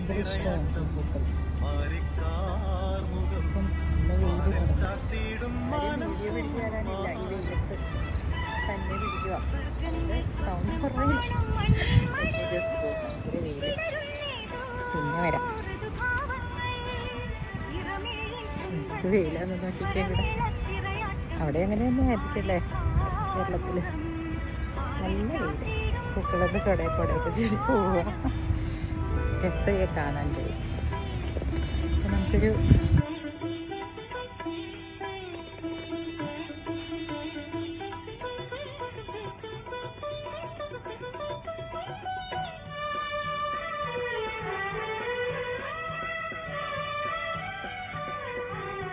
ഭയങ്കര ഇഷ്ടമാണ് പൂക്കൾ. ഇപ്പം നല്ല വെയിൽ തുടങ്ങി. വീഡിയോ പിടിച്ചു തരാനില്ല, ഈ വെയിലത്ത് തന്നെ പിടിക്കുക. സൗണ്ട് കുറവില്ല. ഭയങ്കര വെയിൽ. പിന്നെ വരാം. എന്ത് വെയിലാന്ന് നോക്കിക്കേ ഇവിടെ. അവിടെ അങ്ങനെ തന്നെ ആയിരിക്കല്ലേ കേരളത്തിൽ. നല്ല വെയിൽ. പൂക്കളൊക്കെ ചുടയൊക്കെ ചെടി പോവുക. രസയെ കാണാൻ കഴിയും. നമുക്കൊരു